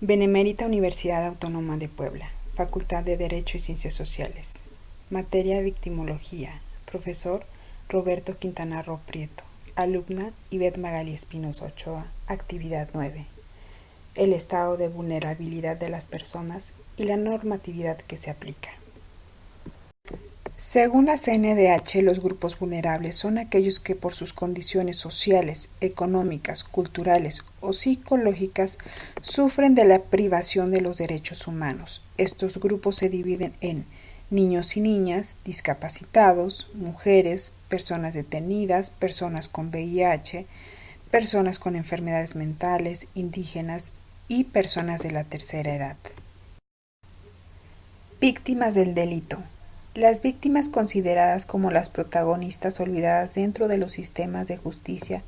Benemérita Universidad Autónoma de Puebla, Facultad de Derecho y Ciencias Sociales. Materia Victimología. Profesor Roberto Quintana Roo Prieto. Alumna Ivette Magali Espinosa Ochoa. Actividad 9. El estado de vulnerabilidad de las personas y la normatividad que se aplica. Según la CNDH, los grupos vulnerables son aquellos que por sus condiciones sociales, económicas, culturales o psicológicas sufren de la privación de los derechos humanos. Estos grupos se dividen en niños y niñas, discapacitados, mujeres, personas detenidas, personas con VIH, personas con enfermedades mentales, indígenas y personas de la tercera edad. Víctimas del delito. Las víctimas consideradas como las protagonistas olvidadas dentro de los sistemas de justicia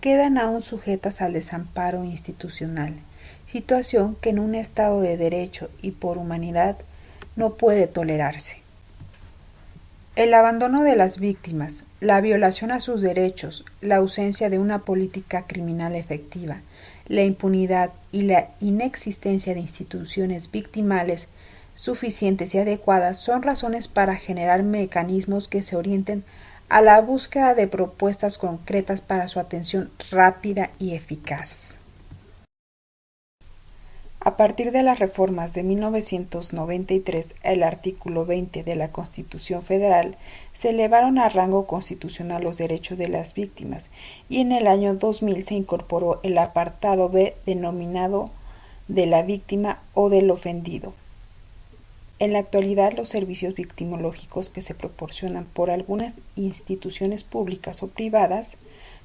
quedan aún sujetas al desamparo institucional, situación que en un Estado de derecho y por humanidad no puede tolerarse. El abandono de las víctimas, la violación a sus derechos, la ausencia de una política criminal efectiva, la impunidad y la inexistencia de instituciones victimales suficientes y adecuadas son razones para generar mecanismos que se orienten a la búsqueda de propuestas concretas para su atención rápida y eficaz. A partir de las reformas de 1993, el artículo 20 de la Constitución Federal se elevaron a rango constitucional los derechos de las víctimas y en el año 2000 se incorporó el apartado B denominado de la víctima o del ofendido. En la actualidad, los servicios victimológicos que se proporcionan por algunas instituciones públicas o privadas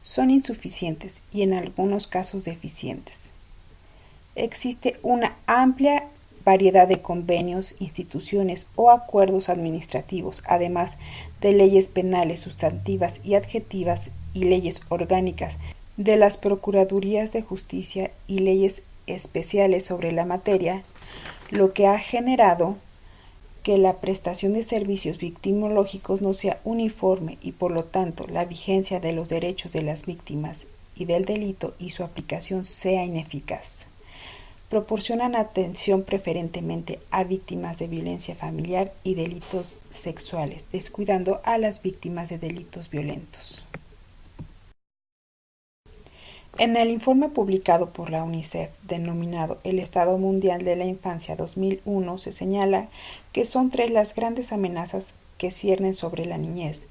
son insuficientes y en algunos casos deficientes. Existe una amplia variedad de convenios, instituciones o acuerdos administrativos, además de leyes penales sustantivas y adjetivas y leyes orgánicas de las Procuradurías de Justicia y leyes especiales sobre la materia, lo que ha generado que la prestación de servicios victimológicos no sea uniforme y por lo tanto la vigencia de los derechos de las víctimas y del delito y su aplicación sea ineficaz. Proporcionan atención preferentemente a víctimas de violencia familiar y delitos sexuales, descuidando a las víctimas de delitos violentos. En el informe publicado por la UNICEF, denominado El Estado Mundial de la Infancia 2001, se señala que son 3 las grandes amenazas que ciernen sobre la niñez,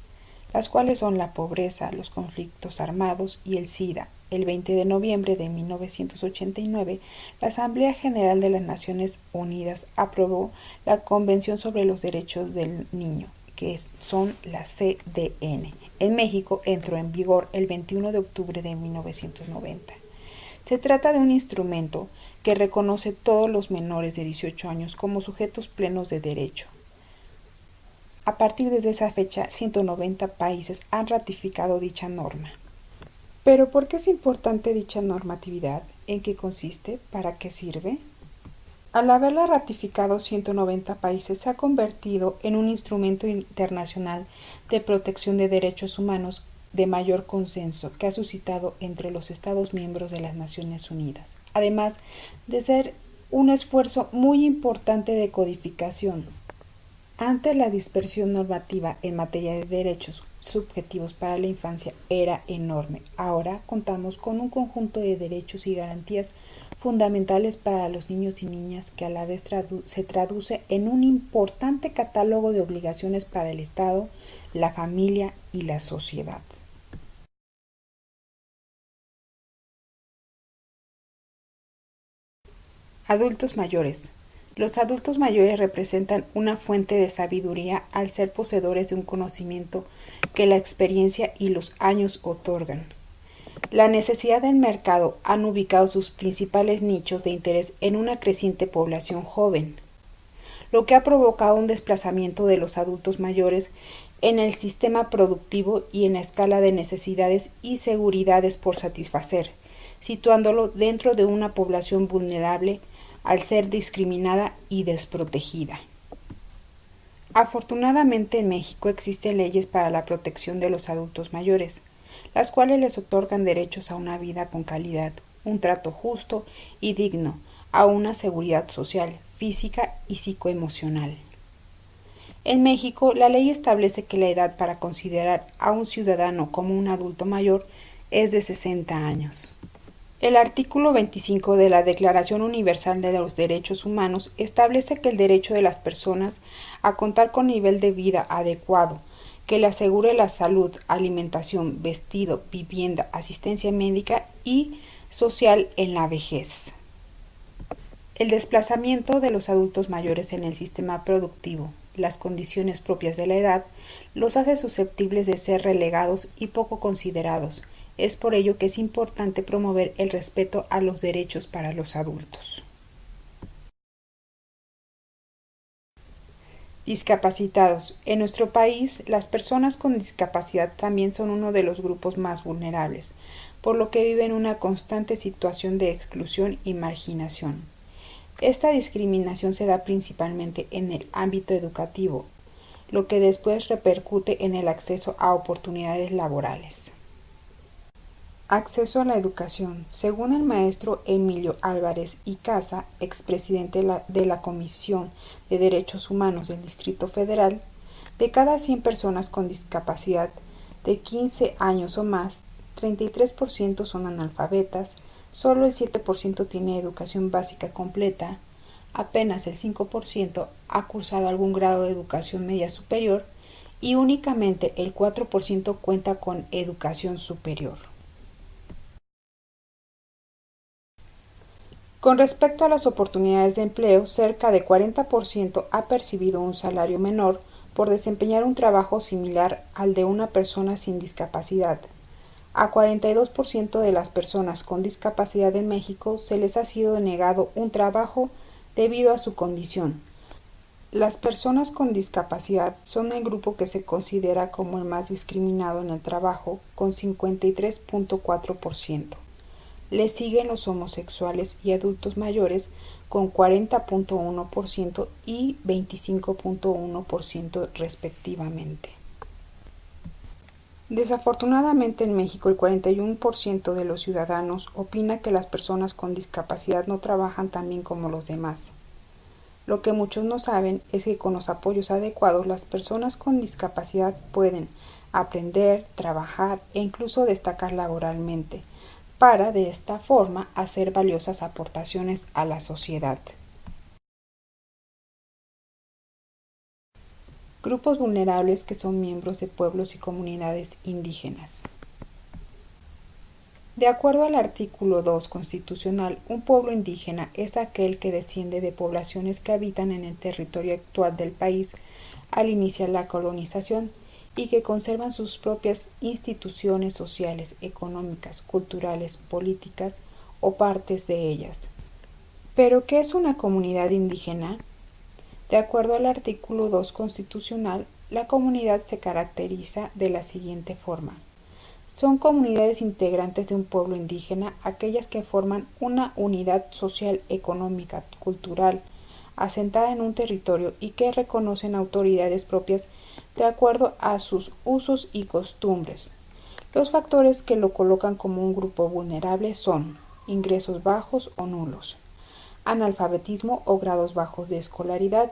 las cuales son la pobreza, los conflictos armados y el SIDA. El 20 de noviembre de 1989, la Asamblea General de las Naciones Unidas aprobó la Convención sobre los Derechos del Niño, que son la CDN. En México entró en vigor el 21 de octubre de 1990. Se trata de un instrumento que reconoce todos los menores de 18 años como sujetos plenos de derecho. A partir de esa fecha, 190 países han ratificado dicha norma. ¿Pero por qué es importante dicha normatividad? ¿En qué consiste? ¿Para qué sirve? Al haberla ratificado 190 países, se ha convertido en un instrumento internacional de protección de derechos humanos de mayor consenso que ha suscitado entre los Estados miembros de las Naciones Unidas, además de ser un esfuerzo muy importante de codificación. Antes la dispersión normativa en materia de derechos subjetivos para la infancia era enorme. Ahora contamos con un conjunto de derechos y garantías fundamentales para los niños y niñas que a la vez se traduce en un importante catálogo de obligaciones para el Estado, la familia y la sociedad. Adultos mayores. Los adultos mayores representan una fuente de sabiduría al ser poseedores de un conocimiento que la experiencia y los años otorgan. La necesidad del mercado han ubicado sus principales nichos de interés en una creciente población joven, lo que ha provocado un desplazamiento de los adultos mayores en el sistema productivo y en la escala de necesidades y seguridades por satisfacer, situándolo dentro de una población vulnerable al ser discriminada y desprotegida. Afortunadamente en México existen leyes para la protección de los adultos mayores, las cuales les otorgan derechos a una vida con calidad, un trato justo y digno, a una seguridad social, física y psicoemocional. En México, la ley establece que la edad para considerar a un ciudadano como un adulto mayor es de 60 años. El artículo 25 de la Declaración Universal de los Derechos Humanos establece que el derecho de las personas a contar con nivel de vida adecuado, que le asegure la salud, alimentación, vestido, vivienda, asistencia médica y social en la vejez. El desplazamiento de los adultos mayores en el sistema productivo, las condiciones propias de la edad, los hace susceptibles de ser relegados y poco considerados. Es por ello que es importante promover el respeto a los derechos para los adultos. Discapacitados. En nuestro país, las personas con discapacidad también son uno de los grupos más vulnerables, por lo que viven una constante situación de exclusión y marginación. Esta discriminación se da principalmente en el ámbito educativo, lo que después repercute en el acceso a oportunidades laborales. Acceso a la educación. Según el maestro Emilio Álvarez y Casa, expresidente de la Comisión de Derechos Humanos del Distrito Federal, de cada 100 personas con discapacidad de 15 años o más, 33% son analfabetas, solo el 7% tiene educación básica completa, apenas el 5% ha cursado algún grado de educación media superior y únicamente el 4% cuenta con educación superior. Con respecto a las oportunidades de empleo, cerca de 40% ha percibido un salario menor por desempeñar un trabajo similar al de una persona sin discapacidad. A 42% de las personas con discapacidad en México se les ha sido denegado un trabajo debido a su condición. Las personas con discapacidad son el grupo que se considera como el más discriminado en el trabajo, con 53.4%. Le siguen los homosexuales y adultos mayores con 40.1% y 25.1% respectivamente. Desafortunadamente en México el 41% de los ciudadanos opina que las personas con discapacidad no trabajan tan bien como los demás. Lo que muchos no saben es que con los apoyos adecuados las personas con discapacidad pueden aprender, trabajar e incluso destacar laboralmente, para de esta forma hacer valiosas aportaciones a la sociedad. Grupos vulnerables que son miembros de pueblos y comunidades indígenas. De acuerdo al artículo 2 constitucional, un pueblo indígena es aquel que desciende de poblaciones que habitan en el territorio actual del país al iniciar la colonización y que conservan sus propias instituciones sociales, económicas, culturales, políticas o partes de ellas. ¿Pero qué es una comunidad indígena? De acuerdo al artículo 2 constitucional, la comunidad se caracteriza de la siguiente forma. Son comunidades integrantes de un pueblo indígena aquellas que forman una unidad social, económica, cultural, asentada en un territorio y que reconocen autoridades propias de acuerdo a sus usos y costumbres. Los factores que lo colocan como un grupo vulnerable son ingresos bajos o nulos, analfabetismo o grados bajos de escolaridad,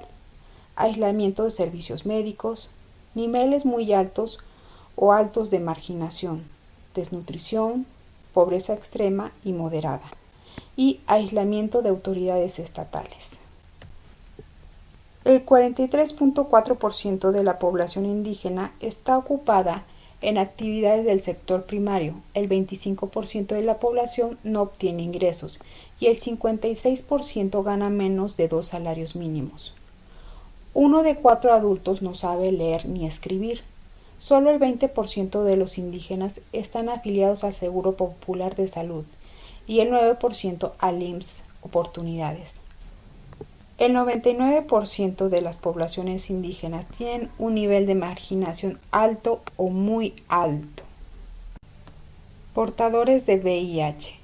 aislamiento de servicios médicos, niveles muy altos o altos de marginación, desnutrición, pobreza extrema y moderada, y aislamiento de autoridades estatales. El 43.4% de la población indígena está ocupada en actividades del sector primario, el 25% de la población no obtiene ingresos y el 56% gana menos de 2 salarios mínimos. 1 de 4 adultos no sabe leer ni escribir. Solo el 20% de los indígenas están afiliados al Seguro Popular de Salud y el 9% al IMSS Oportunidades. El 99% de las poblaciones indígenas tienen un nivel de marginación alto o muy alto. Portadores de VIH.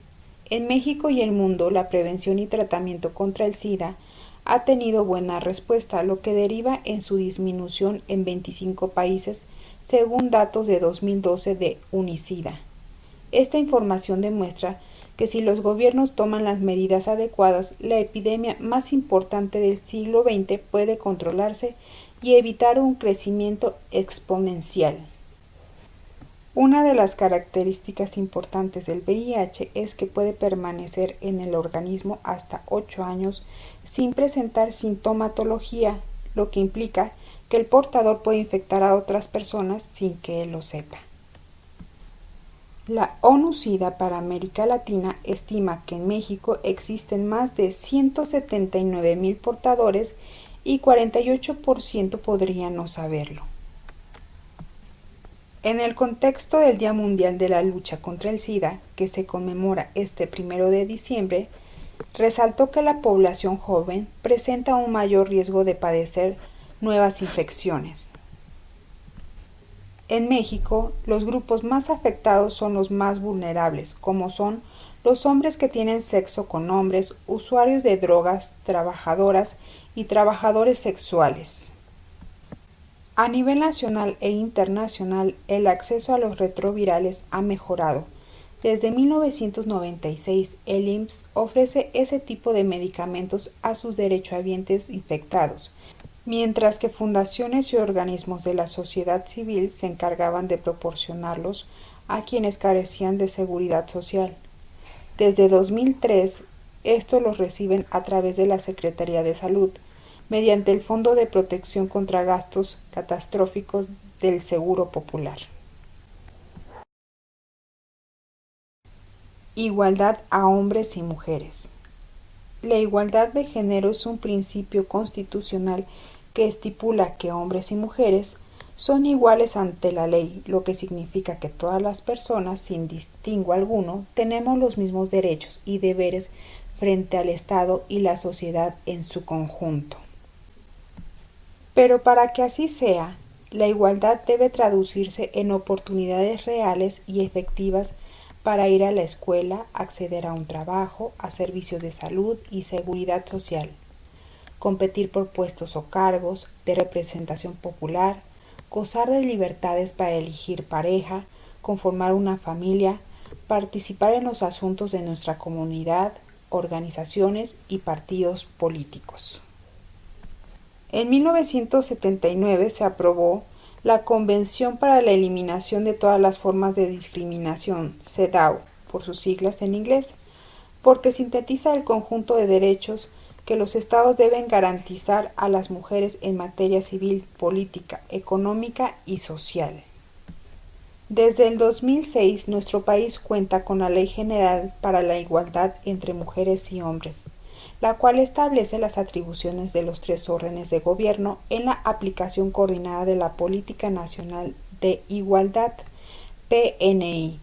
En México y el mundo, la prevención y tratamiento contra el SIDA ha tenido buena respuesta, lo que deriva en su disminución en 25 países, según datos de 2012 de Unisida. Esta información demuestra que si los gobiernos toman las medidas adecuadas, la epidemia más importante del siglo XX puede controlarse y evitar un crecimiento exponencial. Una de las características importantes del VIH es que puede permanecer en el organismo hasta 8 años sin presentar sintomatología, lo que implica que el portador puede infectar a otras personas sin que él lo sepa. La ONU-SIDA para América Latina estima que en México existen más de 179,000 portadores y 48% podrían no saberlo. En el contexto del Día Mundial de la Lucha contra el SIDA, que se conmemora este 1 de diciembre, resaltó que la población joven presenta un mayor riesgo de padecer nuevas infecciones. En México, los grupos más afectados son los más vulnerables, como son los hombres que tienen sexo con hombres, usuarios de drogas, trabajadoras y trabajadores sexuales. A nivel nacional e internacional, el acceso a los retrovirales ha mejorado. Desde 1996, el IMSS ofrece ese tipo de medicamentos a sus derechohabientes infectados, mientras que fundaciones y organismos de la sociedad civil se encargaban de proporcionarlos a quienes carecían de seguridad social. Desde 2003, estos los reciben a través de la Secretaría de Salud, mediante el Fondo de Protección contra Gastos Catastróficos del Seguro Popular. Igualdad a hombres y mujeres. La igualdad de género es un principio constitucional que estipula que hombres y mujeres son iguales ante la ley, lo que significa que todas las personas, sin distingo alguno, tenemos los mismos derechos y deberes frente al Estado y la sociedad en su conjunto. Pero para que así sea, la igualdad debe traducirse en oportunidades reales y efectivas para ir a la escuela, acceder a un trabajo, a servicios de salud y seguridad social, competir por puestos o cargos de representación popular, gozar de libertades para elegir pareja, conformar una familia, participar en los asuntos de nuestra comunidad, organizaciones y partidos políticos. En 1979 se aprobó la Convención para la Eliminación de todas las formas de discriminación, CEDAW, por sus siglas en inglés, porque sintetiza el conjunto de derechos que los estados deben garantizar a las mujeres en materia civil, política, económica y social. Desde el 2006, nuestro país cuenta con la Ley General para la Igualdad entre Mujeres y Hombres, la cual establece las atribuciones de los 3 órdenes de gobierno en la aplicación coordinada de la Política Nacional de Igualdad, PNI.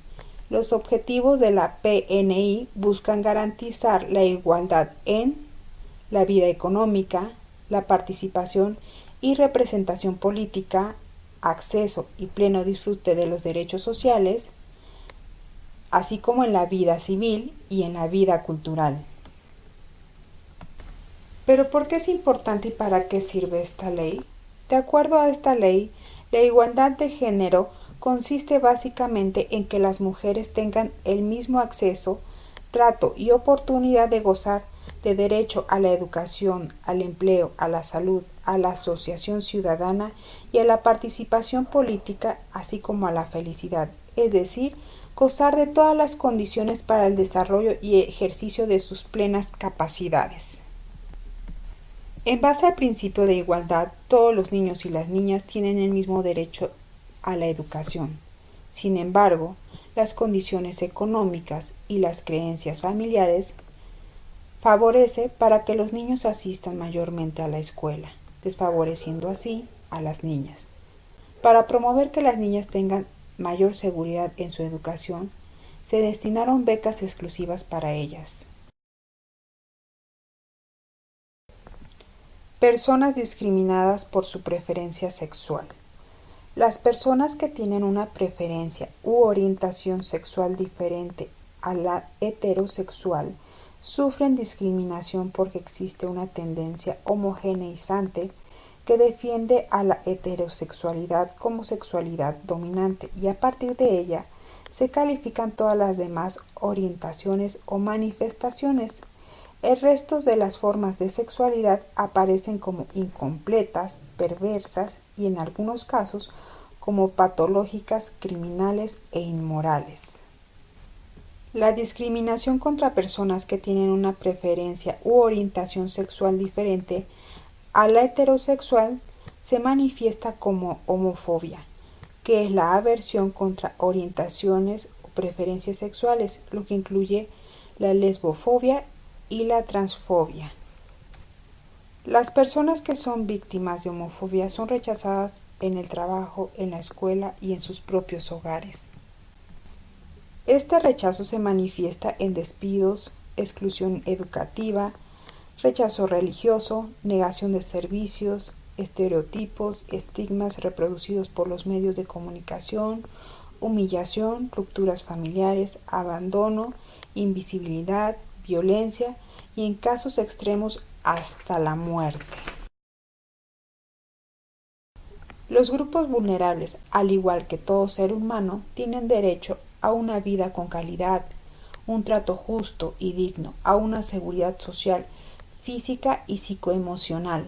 Los objetivos de la PNI buscan garantizar la igualdad en la vida económica, la participación y representación política, acceso y pleno disfrute de los derechos sociales, así como en la vida civil y en la vida cultural. ¿Pero por qué es importante y para qué sirve esta ley? De acuerdo a esta ley, la igualdad de género consiste básicamente en que las mujeres tengan el mismo acceso, trato y oportunidad de gozar de derecho a la educación, al empleo, a la salud, a la asociación ciudadana y a la participación política, así como a la felicidad, es decir, gozar de todas las condiciones para el desarrollo y ejercicio de sus plenas capacidades. En base al principio de igualdad, todos los niños y las niñas tienen el mismo derecho a la educación. Sin embargo, las condiciones económicas y las creencias familiares favorece para que los niños asistan mayormente a la escuela, desfavoreciendo así a las niñas. Para promover que las niñas tengan mayor seguridad en su educación, se destinaron becas exclusivas para ellas. Personas discriminadas por su preferencia sexual. Las personas que tienen una preferencia u orientación sexual diferente a la heterosexual sufren discriminación porque existe una tendencia homogeneizante que defiende a la heterosexualidad como sexualidad dominante y a partir de ella se califican todas las demás orientaciones o manifestaciones. El resto de las formas de sexualidad aparecen como incompletas, perversas y en algunos casos como patológicas, criminales e inmorales. La discriminación contra personas que tienen una preferencia u orientación sexual diferente a la heterosexual se manifiesta como homofobia, que es la aversión contra orientaciones o preferencias sexuales, lo que incluye la lesbofobia y la transfobia. Las personas que son víctimas de homofobia son rechazadas en el trabajo, en la escuela y en sus propios hogares. Este rechazo se manifiesta en despidos, exclusión educativa, rechazo religioso, negación de servicios, estereotipos, estigmas reproducidos por los medios de comunicación, humillación, rupturas familiares, abandono, invisibilidad, violencia y en casos extremos hasta la muerte. Los grupos vulnerables, al igual que todo ser humano, tienen derecho a una vida con calidad, un trato justo y digno, a una seguridad social, física y psicoemocional,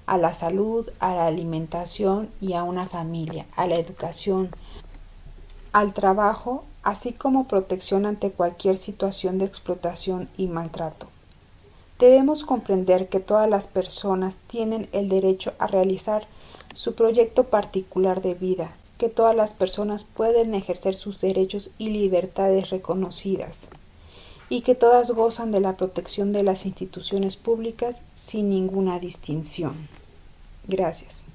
a la salud, a la alimentación y a una familia, a la educación, al trabajo, así como protección ante cualquier situación de explotación y maltrato. Debemos comprender que todas las personas tienen el derecho a realizar su proyecto particular de vida, que todas las personas pueden ejercer sus derechos y libertades reconocidas, y que todas gozan de la protección de las instituciones públicas sin ninguna distinción. Gracias.